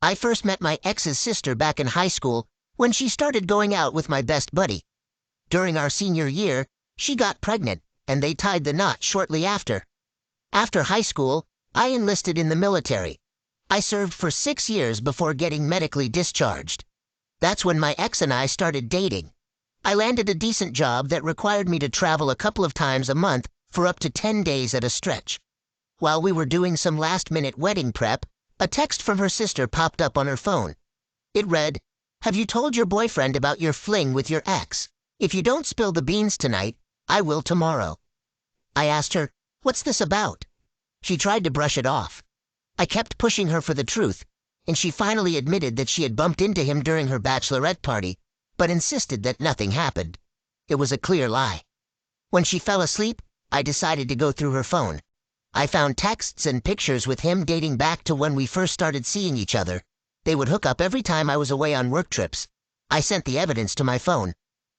I first met my ex's sister back in high school when she started going out with my best buddy. During our senior year, she got pregnant, and they tied the knot shortly after. After high school, I enlisted in the military. I served for 6 years before getting medically discharged. That's when my ex and I started dating. I landed a decent job that required me to travel a couple of times a month for up to 10 days at a stretch. While we were doing some last-minute wedding prep, a text from her sister popped up on her phone. It read, "Have you told your boyfriend about your fling with your ex? If you don't spill the beans tonight, I will tomorrow." I asked her, "What's this about?" She tried to brush it off. I kept pushing her for the truth, and she finally admitted that she had bumped into him during her bachelorette party, but insisted that nothing happened. It was a clear lie. When she fell asleep, I decided to go through her phone. I found texts and pictures with him dating back to when we first started seeing each other. They would hook up every time I was away on work trips. I sent the evidence to my phone.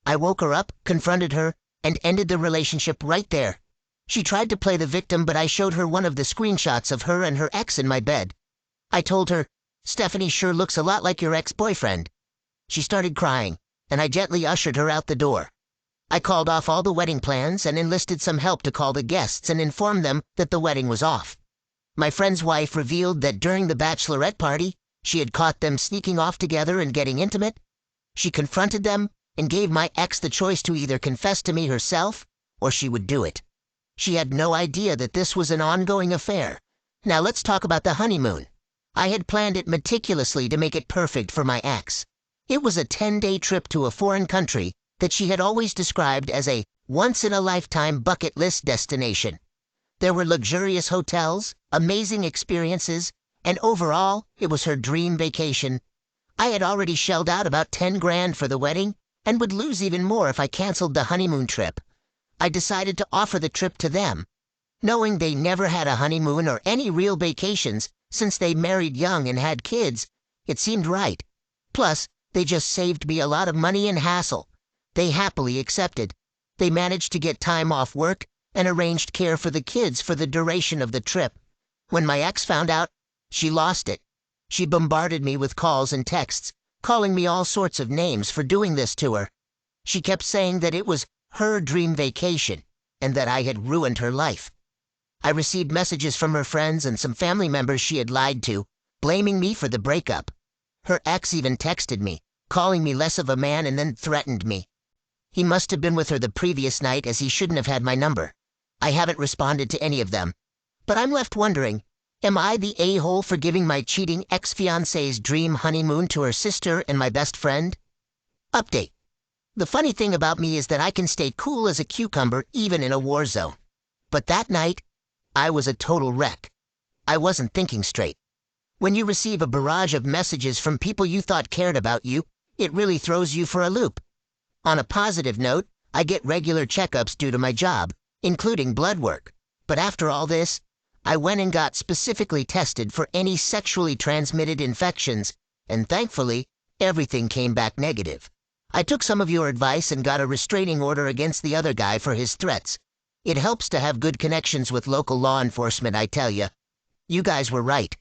I woke her up, confronted her, and ended the relationship right there. She tried to play the victim, but I showed her one of the screenshots of her and her ex in my bed. I told her, "Stephanie sure looks a lot like your ex-boyfriend." She started crying, and I gently ushered her out the door. I called off all the wedding plans and enlisted some help to call the guests and inform them that the wedding was off. My friend's wife revealed that during the bachelorette party, she had caught them sneaking off together and getting intimate. She confronted them and gave my ex the choice to either confess to me herself or she would do it. She had no idea that this was an ongoing affair. Now let's talk about the honeymoon. I had planned it meticulously to make it perfect for my ex. It was a 10-day trip to a foreign country that she had always described as a once-in-a-lifetime bucket list destination. There were luxurious hotels, amazing experiences, and overall, it was her dream vacation. I had already shelled out about 10 grand for the wedding and would lose even more if I canceled the honeymoon trip. I decided to offer the trip to them. Knowing they never had a honeymoon or any real vacations since they married young and had kids, it seemed right. Plus, they just saved me a lot of money and hassle. They happily accepted. They managed to get time off work and arranged care for the kids for the duration of the trip. When my ex found out, she lost it. She bombarded me with calls and texts, calling me all sorts of names for doing this to her. She kept saying that it was her dream vacation and that I had ruined her life. I received messages from her friends and some family members she had lied to, blaming me for the breakup. Her ex even texted me, calling me less of a man, and then threatened me. He must have been with her the previous night, as he shouldn't have had my number. I haven't responded to any of them. But I'm left wondering, am I the a-hole for giving my cheating ex-fiancée's dream honeymoon to her sister and my best friend? Update. The funny thing about me is that I can stay cool as a cucumber even in a war zone. But that night, I was a total wreck. I wasn't thinking straight. When you receive a barrage of messages from people you thought cared about you, it really throws you for a loop. On a positive note, I get regular checkups due to my job, including blood work. But after all this, I went and got specifically tested for any sexually transmitted infections, and thankfully, everything came back negative. I took some of your advice and got a restraining order against the other guy for his threats. It helps to have good connections with local law enforcement, I tell you. You guys were right.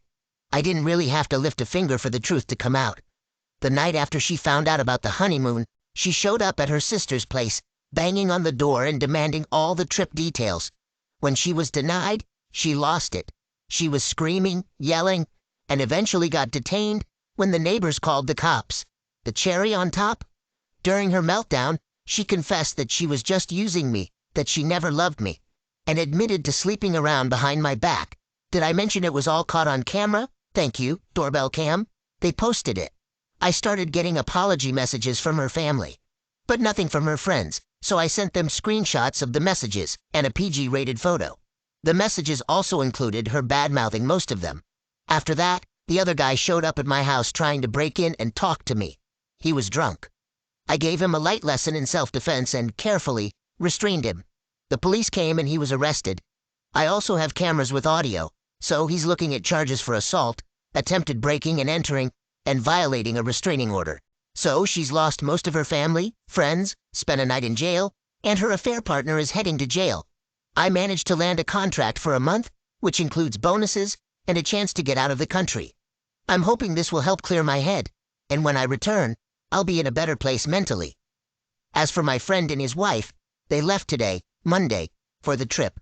I didn't really have to lift a finger for the truth to come out. The night after she found out about the honeymoon, she showed up at her sister's place, banging on the door and demanding all the trip details. When she was denied, she lost it. She was screaming, yelling, and eventually got detained when the neighbors called the cops. The cherry on top? During her meltdown, she confessed that she was just using me, that she never loved me, and admitted to sleeping around behind my back. Did I mention it was all caught on camera? Thank you, doorbell cam. They posted it. I started getting apology messages from her family, but nothing from her friends, so I sent them screenshots of the messages and a PG-rated photo. The messages also included her bad-mouthing most of them. After that, the other guy showed up at my house trying to break in and talk to me. He was drunk. I gave him a light lesson in self-defense and carefully restrained him. The police came and he was arrested. I also have cameras with audio, so he's looking at charges for assault, attempted breaking and entering, and violating a restraining order. So she's lost most of her family, friends, spent a night in jail, and her affair partner is heading to jail. I managed to land a contract for a month, which includes bonuses and a chance to get out of the country. I'm hoping this will help clear my head, and when I return, I'll be in a better place mentally. As for my friend and his wife, they left today, Monday, for the trip.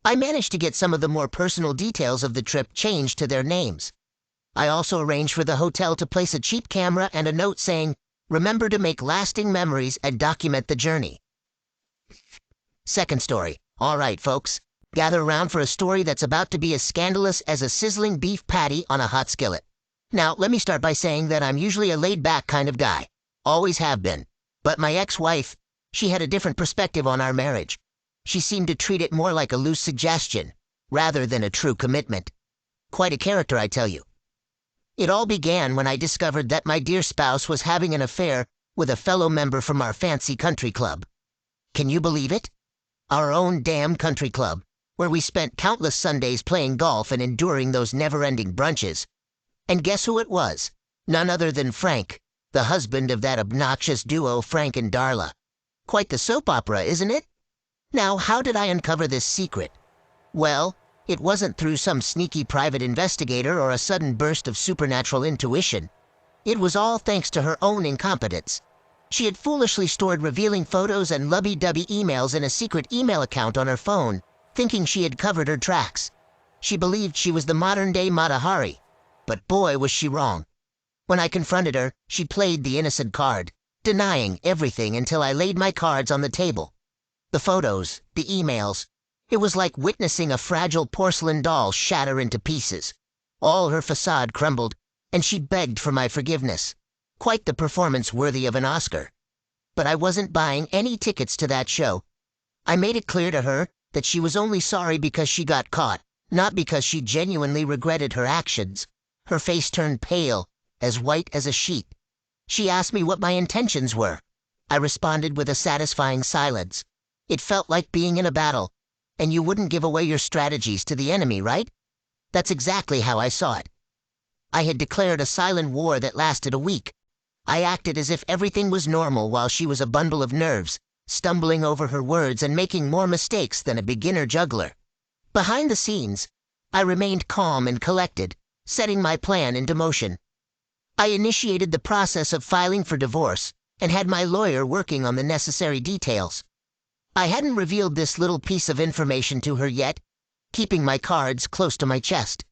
I managed to get some of the more personal details of the trip changed to their names. I also arranged for the hotel to place a cheap camera and a note saying, "Remember to make lasting memories and document the journey." Second story. All right, folks. Gather around for a story that's about to be as scandalous as a sizzling beef patty on a hot skillet. Now, let me start by saying that I'm usually a laid-back kind of guy. Always have been. But my ex-wife, she had a different perspective on our marriage. She seemed to treat it more like a loose suggestion, rather than a true commitment. Quite a character, I tell you. It all began when I discovered that my dear spouse was having an affair with a fellow member from our fancy country club. Can you believe it? Our own damn country club, where we spent countless Sundays playing golf and enduring those never-ending brunches. And guess who it was? None other than Frank, the husband of that obnoxious duo Frank and Darla. Quite the soap opera, isn't it? Now, how did I uncover this secret? Well, it wasn't through some sneaky private investigator or a sudden burst of supernatural intuition. It was all thanks to her own incompetence. She had foolishly stored revealing photos and lovey-dovey emails in a secret email account on her phone, thinking she had covered her tracks. She believed she was the modern-day Mata Hari. But boy, was she wrong. When I confronted her, she played the innocent card, denying everything until I laid my cards on the table. The photos, the emails. It was like witnessing a fragile porcelain doll shatter into pieces. All her facade crumbled, and she begged for my forgiveness. Quite the performance worthy of an Oscar. But I wasn't buying any tickets to that show. I made it clear to her that she was only sorry because she got caught, not because she genuinely regretted her actions. Her face turned pale, as white as a sheet. She asked me what my intentions were. I responded with a satisfying silence. It felt like being in a battle, and you wouldn't give away your strategies to the enemy, right? That's exactly how I saw it. I had declared a silent war that lasted a week. I acted as if everything was normal while she was a bundle of nerves, stumbling over her words and making more mistakes than a beginner juggler. Behind the scenes, I remained calm and collected, setting my plan into motion. I initiated the process of filing for divorce and had my lawyer working on the necessary details. I hadn't revealed this little piece of information to her yet, keeping my cards close to my chest.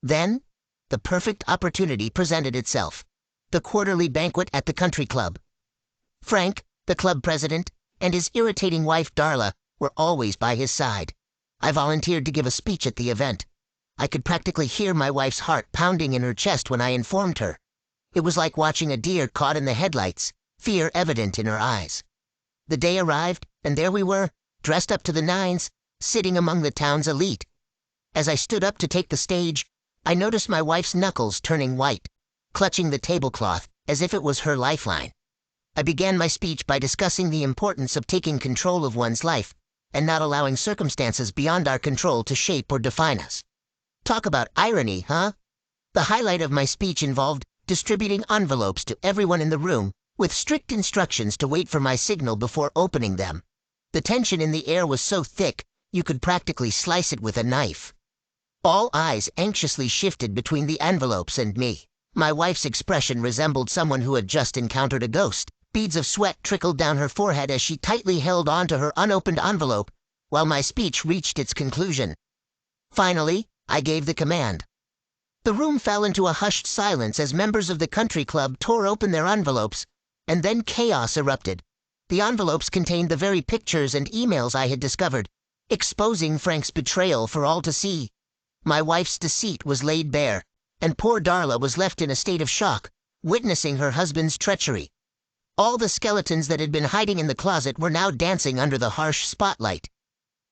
Then, the perfect opportunity presented itself. The quarterly banquet at the country club. Frank, the club president, and his irritating wife Darla were always by his side. I volunteered to give a speech at the event. I could practically hear my wife's heart pounding in her chest when I informed her. It was like watching a deer caught in the headlights, fear evident in her eyes. The day arrived, and there we were, dressed up to the nines, sitting among the town's elite. As I stood up to take the stage, I noticed my wife's knuckles turning white, clutching the tablecloth as if it was her lifeline. I began my speech by discussing the importance of taking control of one's life and not allowing circumstances beyond our control to shape or define us. Talk about irony, huh? The highlight of my speech involved distributing envelopes to everyone in the room with strict instructions to wait for my signal before opening them. The tension in the air was so thick, you could practically slice it with a knife. All eyes anxiously shifted between the envelopes and me. My wife's expression resembled someone who had just encountered a ghost. Beads of sweat trickled down her forehead as she tightly held onto her unopened envelope, while my speech reached its conclusion. Finally, I gave the command. The room fell into a hushed silence as members of the country club tore open their envelopes, and then chaos erupted. The envelopes contained the very pictures and emails I had discovered, exposing Frank's betrayal for all to see. My wife's deceit was laid bare, and poor Darla was left in a state of shock, witnessing her husband's treachery. All the skeletons that had been hiding in the closet were now dancing under the harsh spotlight.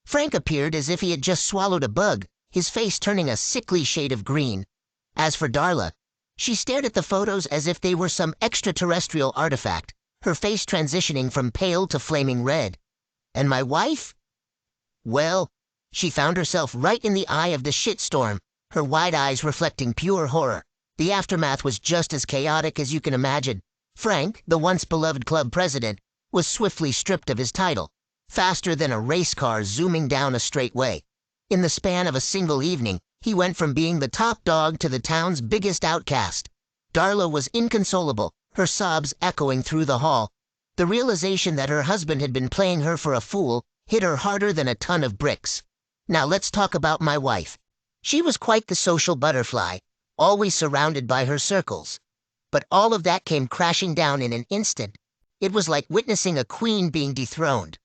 Frank appeared as if he had just swallowed a bug, his face turning a sickly shade of green. As for Darla, she stared at the photos as if they were some extraterrestrial artifact, her face transitioning from pale to flaming red. And my wife? Well, she found herself right in the eye of the shitstorm, her wide eyes reflecting pure horror. The aftermath was just as chaotic as you can imagine. Frank, the once beloved club president, was swiftly stripped of his title, faster than a race car zooming down a straight way. In the span of a single evening, He went from being the top dog to the town's biggest outcast. Darla was inconsolable, her sobs echoing through the hall. The realization that her husband had been playing her for a fool hit her harder than a ton of bricks. Now let's talk about my wife. She was quite the social butterfly, always surrounded by her circles. But all of that came crashing down in an instant. It was like witnessing a queen being dethroned.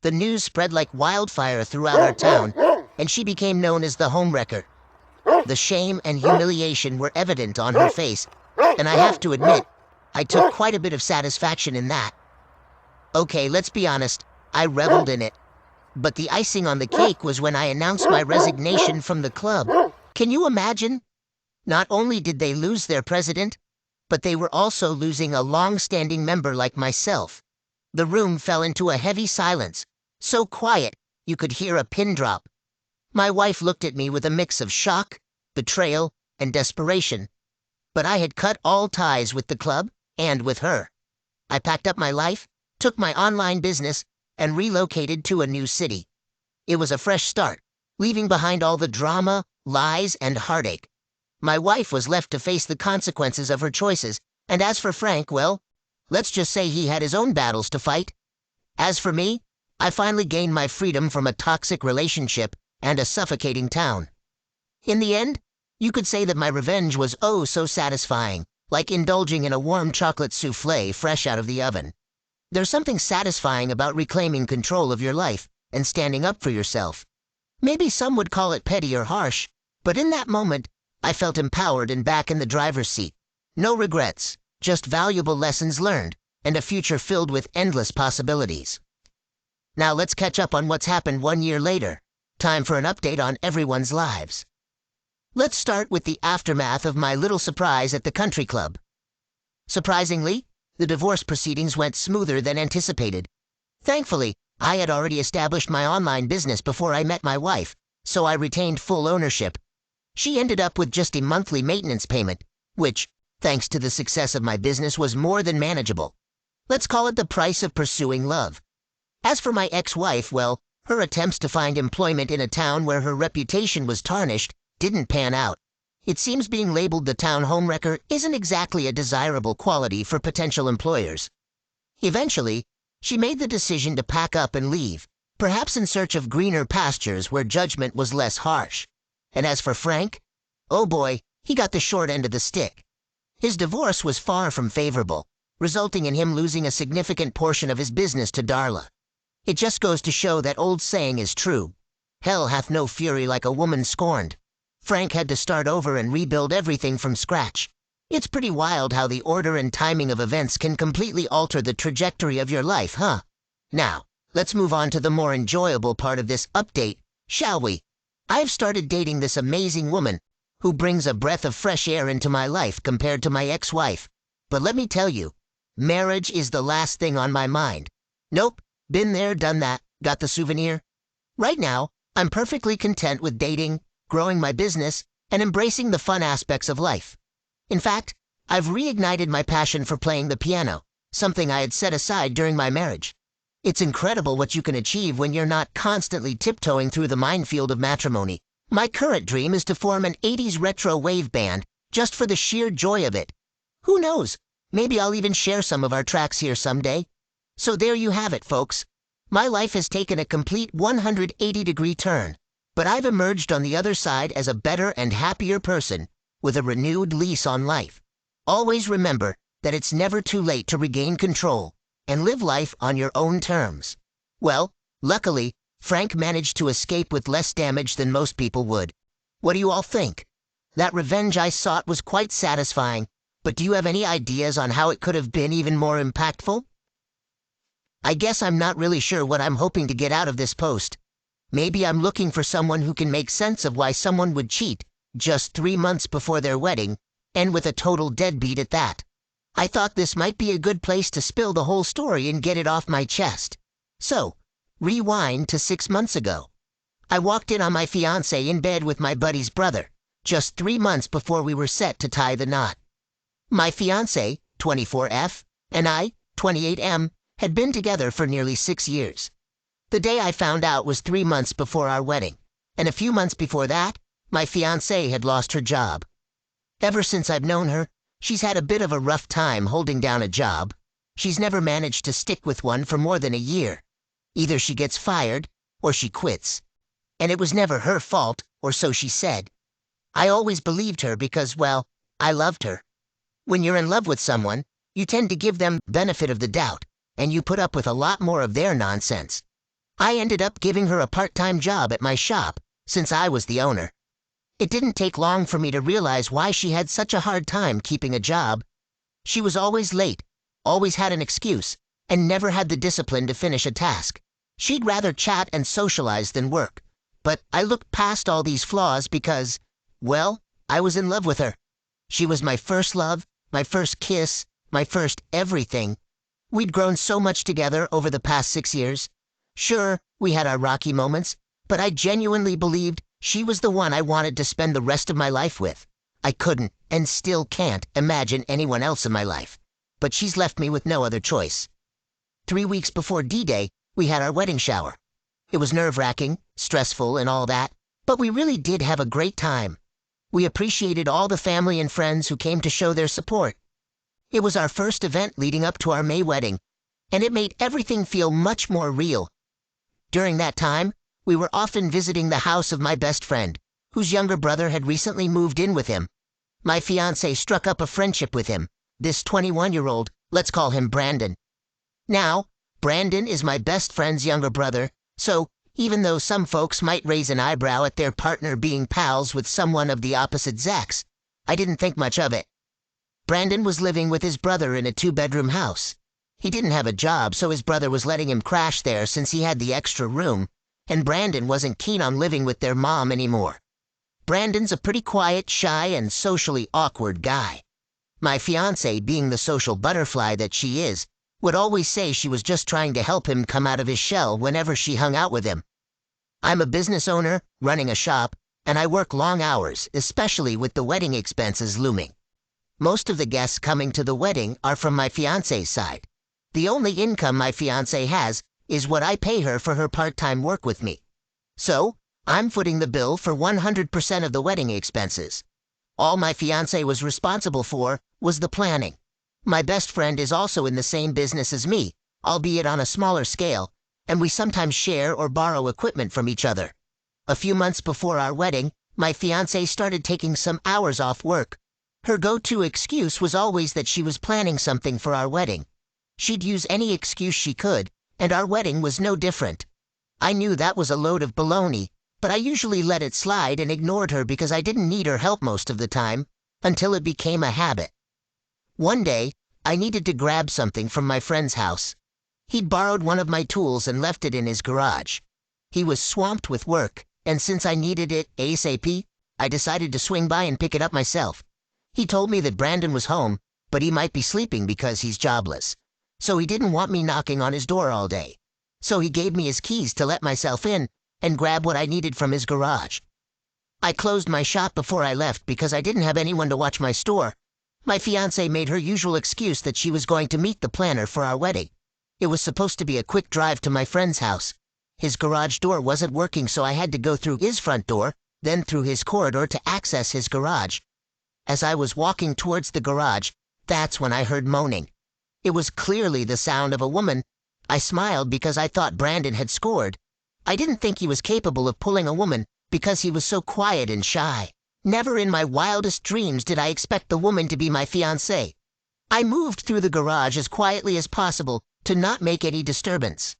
The news spread like wildfire throughout our town, and she became known as the homewrecker. The shame and humiliation were evident on her face, and I have to admit, I took quite a bit of satisfaction in that. Okay, let's be honest, I reveled in it. But the icing on the cake was when I announced my resignation from the club. Can you imagine? Not only did they lose their president, but they were also losing a long-standing member like myself. The room fell into a heavy silence, so quiet you could hear a pin drop. My wife looked at me with a mix of shock, betrayal, and desperation. But I had cut all ties with the club and with her. I packed up my life, took my online business, and relocated to a new city. It was a fresh start, leaving behind all the drama, lies, and heartache. My wife was left to face the consequences of her choices, and as for Frank, well, let's just say he had his own battles to fight. As for me, I finally gained my freedom from a toxic relationship and a suffocating town. In the end, you could say that my revenge was oh so satisfying, like indulging in a warm chocolate souffle fresh out of the oven. There's something satisfying about reclaiming control of your life and standing up for yourself. Maybe some would call it petty or harsh, but in that moment, I felt empowered and back in the driver's seat. No regrets, just valuable lessons learned, and a future filled with endless possibilities. Now let's catch up on what's happened 1 year later. Time for an update on everyone's lives. Let's start with the aftermath of my little surprise at the country club. Surprisingly, the divorce proceedings went smoother than anticipated. Thankfully, I had already established my online business before I met my wife, so I retained full ownership. She ended up with just a monthly maintenance payment, which, thanks to the success of my business, was more than manageable. Let's call it the price of pursuing love. As for my ex-wife, well, her attempts to find employment in a town where her reputation was tarnished didn't pan out. It seems being labeled the town homewrecker isn't exactly a desirable quality for potential employers. Eventually, she made the decision to pack up and leave, perhaps in search of greener pastures where judgment was less harsh. And as for Frank, oh boy, he got the short end of the stick. His divorce was far from favorable, resulting in him losing a significant portion of his business to Darla. It just goes to show that old saying is true. Hell hath no fury like a woman scorned. Frank had to start over and rebuild everything from scratch. It's pretty wild how the order and timing of events can completely alter the trajectory of your life, huh? Now, let's move on to the more enjoyable part of this update, shall we? I've started dating this amazing woman, who brings a breath of fresh air into my life compared to my ex-wife. But let me tell you, marriage is the last thing on my mind. Nope, been there, done that, got the souvenir. Right now, I'm perfectly content with dating, growing my business, and embracing the fun aspects of life. In fact, I've reignited my passion for playing the piano, something I had set aside during my marriage. It's incredible what you can achieve when you're not constantly tiptoeing through the minefield of matrimony. My current dream is to form an 80s retro wave band, just for the sheer joy of it. Who knows, maybe I'll even share some of our tracks here someday. So there you have it, folks. My life has taken a complete 180-degree turn, but I've emerged on the other side as a better and happier person, with a renewed lease on life. Always remember that it's never too late to regain control and live life on your own terms. Well, luckily, Frank managed to escape with less damage than most people would. What do you all think? That revenge I sought was quite satisfying, but do you have any ideas on how it could have been even more impactful? I guess I'm not really sure what I'm hoping to get out of this post. Maybe I'm looking for someone who can make sense of why someone would cheat just 3 months before their wedding, and with a total deadbeat at that. I thought this might be a good place to spill the whole story and get it off my chest. So, rewind to 6 months ago. I walked in on my fiancé in bed with my buddy's brother, just 3 months before we were set to tie the knot. My fiancé, 24F, and I, 28M, had been together for nearly 6 years. The day I found out was 3 months before our wedding, and a few months before that, My fiancée had lost her job. Ever since I've known her, she's had a bit of a rough time holding down a job. She's never managed to stick with one for more than a year. Either she gets fired, or she quits. And it was never her fault, or so she said. I always believed her because, well, I loved her. When you're in love with someone, you tend to give them benefit of the doubt, and you put up with a lot more of their nonsense. I ended up giving her a part-time job at my shop, since I was the owner. It didn't take long for me to realize why she had such a hard time keeping a job. She was always late, always had an excuse, and never had the discipline to finish a task. She'd rather chat and socialize than work. But I looked past all these flaws because, well, I was in love with her. She was my first love, my first kiss, my first everything. We'd grown so much together over the past 6 years. Sure, we had our rocky moments, but I genuinely believed she was the one I wanted to spend the rest of my life with. I couldn't, and still can't, imagine anyone else in my life. But she's left me with no other choice. 3 weeks before D-Day, we had our wedding shower. It was nerve-wracking, stressful, and all that, but we really did have a great time. We appreciated all the family and friends who came to show their support. It was our first event leading up to our May wedding, and it made everything feel much more real. During that time, we were often visiting the house of my best friend, whose younger brother had recently moved in with him. My fiancé struck up a friendship with him, this 21-year-old, let's call him Brandon. Now, Brandon is my best friend's younger brother, so even though some folks might raise an eyebrow at their partner being pals with someone of the opposite sex, I didn't think much of it. Brandon was living with his brother in a 2-bedroom house. He didn't have a job, so his brother was letting him crash there since he had the extra room, and Brandon wasn't keen on living with their mom anymore. Brandon's a pretty quiet, shy, and socially awkward guy. My fiancée, being the social butterfly that she is, would always say she was just trying to help him come out of his shell whenever she hung out with him. I'm a business owner, running a shop, and I work long hours, especially with the wedding expenses looming. Most of the guests coming to the wedding are from my fiancé's side. The only income my fiancée has is what I pay her for her part-time work with me. So, I'm footing the bill for 100% of the wedding expenses. All my fiancé was responsible for was the planning. My best friend is also in the same business as me, albeit on a smaller scale, and we sometimes share or borrow equipment from each other. A few months before our wedding, my fiancée started taking some hours off work. Her go-to excuse was always that she was planning something for our wedding. She'd use any excuse she could, and our wedding was no different. I knew that was a load of baloney, but I usually let it slide and ignored her because I didn't need her help most of the time, until it became a habit. One day, I needed to grab something from my friend's house. He'd borrowed one of my tools and left it in his garage. He was swamped with work, and since I needed it ASAP, I decided to swing by and pick it up myself. He told me that Brandon was home, but he might be sleeping because he's jobless. So he didn't want me knocking on his door all day. So he gave me his keys to let myself in and grab what I needed from his garage. I closed my shop before I left because I didn't have anyone to watch my store. My fiancée made her usual excuse that she was going to meet the planner for our wedding. It was supposed to be a quick drive to my friend's house. His garage door wasn't working, so I had to go through his front door, then through his corridor to access his garage. As I was walking towards the garage, that's when I heard moaning. It was clearly the sound of a woman. I smiled because I thought Brandon had scored. I didn't think he was capable of pulling a woman because he was so quiet and shy. Never in my wildest dreams did I expect the woman to be my fiancée. I moved through the garage as quietly as possible to not make any disturbance.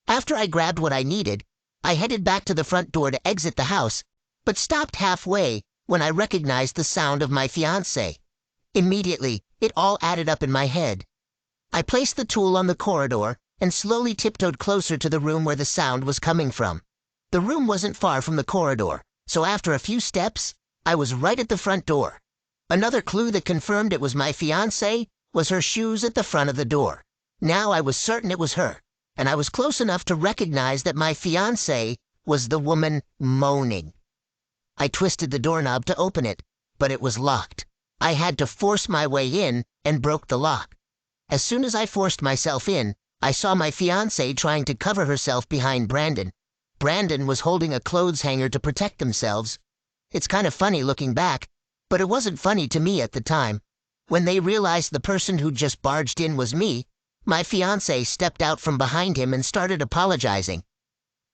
After I grabbed what I needed, I headed back to the front door to exit the house, but stopped halfway when I recognized the sound of my fiancée. Immediately, it all added up in my head. I placed the tool on the corridor and slowly tiptoed closer to the room where the sound was coming from. The room wasn't far from the corridor, so after a few steps, I was right at the front door. Another clue that confirmed it was my fiancée was her shoes at the front of the door. Now I was certain it was her, and I was close enough to recognize that my fiancée was the woman moaning. I twisted the doorknob to open it, but it was locked. I had to force my way in and broke the lock. As soon as I forced myself in, I saw my fiancée trying to cover herself behind Brandon. Brandon was holding a clothes hanger to protect themselves. It's kind of funny looking back, but it wasn't funny to me at the time. When they realized the person who just barged in was me, my fiancée stepped out from behind him and started apologizing.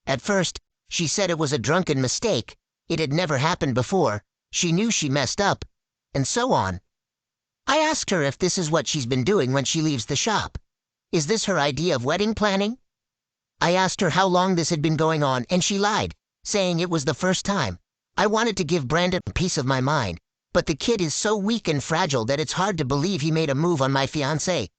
At first, she said it was a drunken mistake, it had never happened before, she knew she messed up, and so on. I asked her if this is what she's been doing when she leaves the shop. Is this her idea of wedding planning? I asked her how long this had been going on, and she lied, saying it was the first time. I wanted to give Brandon a piece of my mind, but the kid is so weak and fragile that it's hard to believe he made a move on my fiancée.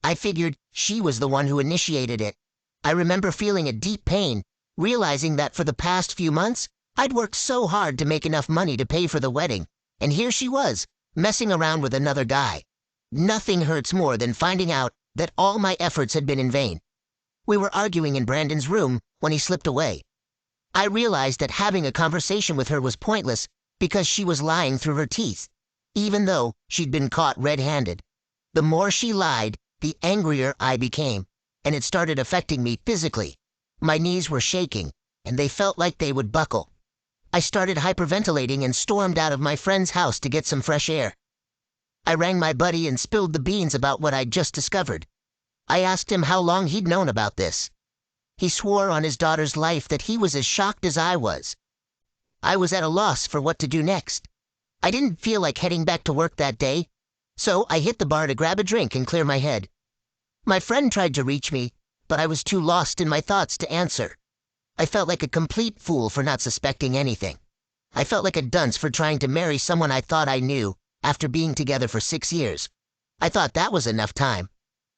I figured she was the one who initiated it. I remember feeling a deep pain, realizing that for the past few months, I'd worked so hard to make enough money to pay for the wedding, and here she was, messing around with another guy. Nothing hurts more than finding out that all my efforts had been in vain. We were arguing in Brandon's room when he slipped away. I realized that having a conversation with her was pointless because she was lying through her teeth, even though she'd been caught red-handed. The more she lied, the angrier I became, and it started affecting me physically. My knees were shaking, and they felt like they would buckle. I started hyperventilating and stormed out of my friend's house to get some fresh air. I rang my buddy and spilled the beans about what I'd just discovered. I asked him how long he'd known about this. He swore on his daughter's life that he was as shocked as I was. I was at a loss for what to do next. I didn't feel like heading back to work that day, so I hit the bar to grab a drink and clear my head. My friend tried to reach me, but I was too lost in my thoughts to answer. I felt like a complete fool for not suspecting anything. I felt like a dunce for trying to marry someone I thought I knew after being together for 6 years. I thought that was enough time.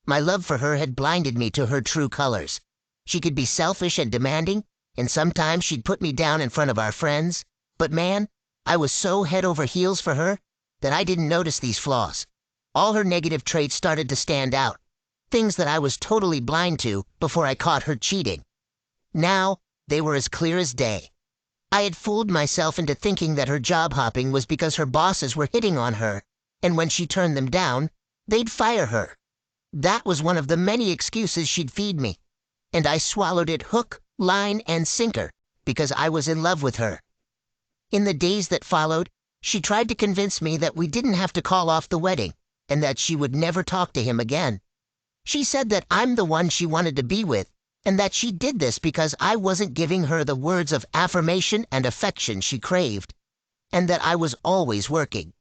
My love for her had blinded me to her true colors. She could be selfish and demanding, and sometimes she'd put me down in front of our friends. But man, I was so head over heels for her that I didn't notice these flaws. All her negative traits started to stand out, things that I was totally blind to before I caught her cheating. Now, they were as clear as day. I had fooled myself into thinking that her job hopping was because her bosses were hitting on her, and when she turned them down, they'd fire her. That was one of the many excuses she'd feed me, and I swallowed it hook, line, and sinker because I was in love with her. In the days that followed, she tried to convince me that we didn't have to call off the wedding and that she would never talk to him again. She said that I'm the one she wanted to be with, and that she did this because I wasn't giving her the words of affirmation and affection she craved, and that I was always working.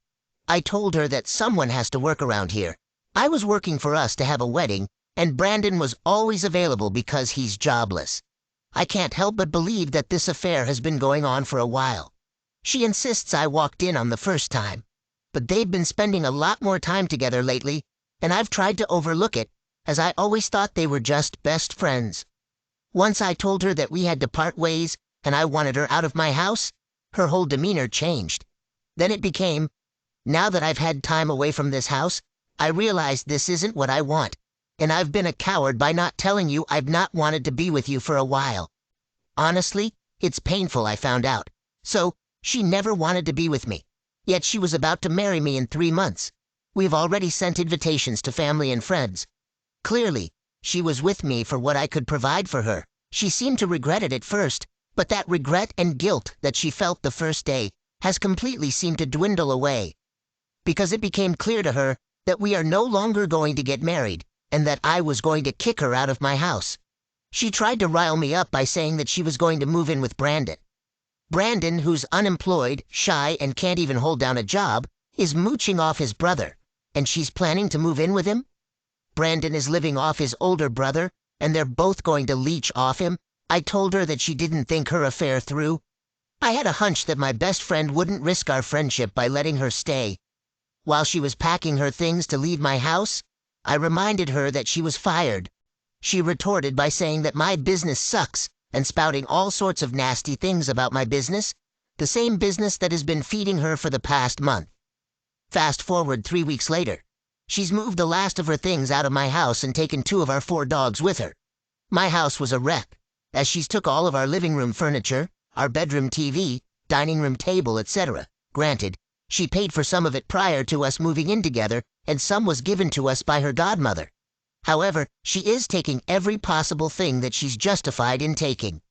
I told her that someone has to work around here. I was working for us to have a wedding, and Brandon was always available because he's jobless. I can't help but believe that this affair has been going on for a while. She insists I walked in on the first time, but they've been spending a lot more time together lately, and I've tried to overlook it, as I always thought they were just best friends. Once I told her that we had to part ways and I wanted her out of my house, her whole demeanor changed. Then it became, now that I've had time away from this house, I realize this isn't what I want, and I've been a coward by not telling you I've not wanted to be with you for a while. Honestly, it's painful, I found out. So, she never wanted to be with me, yet she was about to marry me in 3 months. We've already sent invitations to family and friends. Clearly, she was with me for what I could provide for her. She seemed to regret it at first, but that regret and guilt that she felt the first day has completely seemed to dwindle away, because it became clear to her that we are no longer going to get married, and that I was going to kick her out of my house. She tried to rile me up by saying that she was going to move in with Brandon. Brandon, who's unemployed, shy, and can't even hold down a job, is mooching off his brother, and she's planning to move in with him? Brandon is living off his older brother, and they're both going to leech off him. I told her that she didn't think her affair through. I had a hunch that my best friend wouldn't risk our friendship by letting her stay. While she was packing her things to leave my house, I reminded her that she was fired. She retorted by saying that my business sucks and spouting all sorts of nasty things about my business, the same business that has been feeding her for the past month. Fast forward 3 weeks later. She's moved the last of her things out of my house and taken 2 of our 4 dogs with her. My house was a wreck, as she's took all of our living room furniture, our bedroom TV, dining room table, etc. Granted, she paid for some of it prior to us moving in together, and some was given to us by her godmother. However, she is taking every possible thing that she's justified in taking.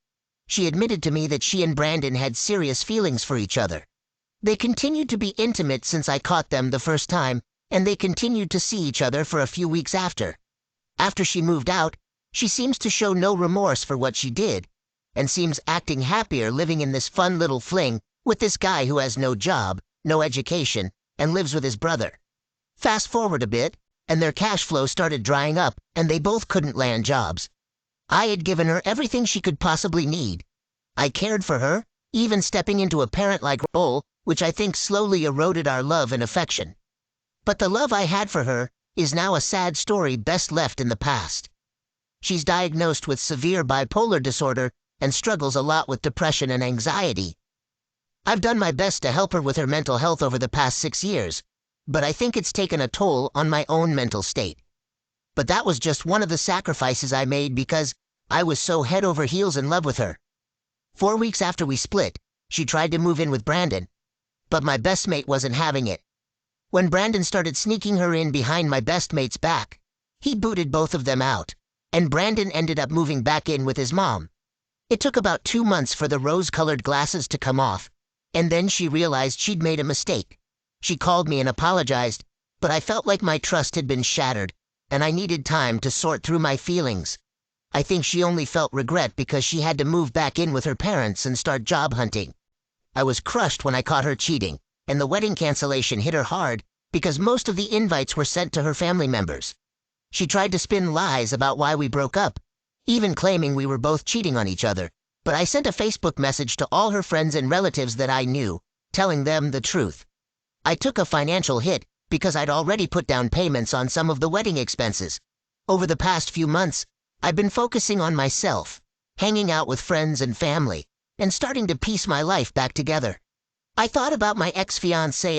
She admitted to me that she and Brandon had serious feelings for each other. They continued to be intimate since I caught them the first time, and they continued to see each other for a few weeks after. After she moved out, she seems to show no remorse for what she did, and seems acting happier living in this fun little fling with this guy who has no job, no education, and lives with his brother. Fast forward a bit, and their cash flow started drying up, and they both couldn't land jobs. I had given her everything she could possibly need. I cared for her, even stepping into a parent-like role, which I think slowly eroded our love and affection. But the love I had for her is now a sad story best left in the past. She's diagnosed with severe bipolar disorder and struggles a lot with depression and anxiety. I've done my best to help her with her mental health over the past 6 years, but I think it's taken a toll on my own mental state. But that was just one of the sacrifices I made because I was so head over heels in love with her. 4 weeks after we split, she tried to move in with Brandon, but my best mate wasn't having it. When Brandon started sneaking her in behind my best mate's back, he booted both of them out, and Brandon ended up moving back in with his mom. It took about 2 months for the rose-colored glasses to come off, and then she realized she'd made a mistake. She called me and apologized, but I felt like my trust had been shattered, and I needed time to sort through my feelings. I think she only felt regret because she had to move back in with her parents and start job hunting. I was crushed when I caught her cheating, and the wedding cancellation hit her hard because most of the invites were sent to her family members. She tried to spin lies about why we broke up, even claiming we were both cheating on each other, but I sent a Facebook message to all her friends and relatives that I knew, telling them the truth. I took a financial hit because I'd already put down payments on some of the wedding expenses. Over the past few months, I've been focusing on myself, hanging out with friends and family, and starting to piece my life back together. I thought about my ex-fiancé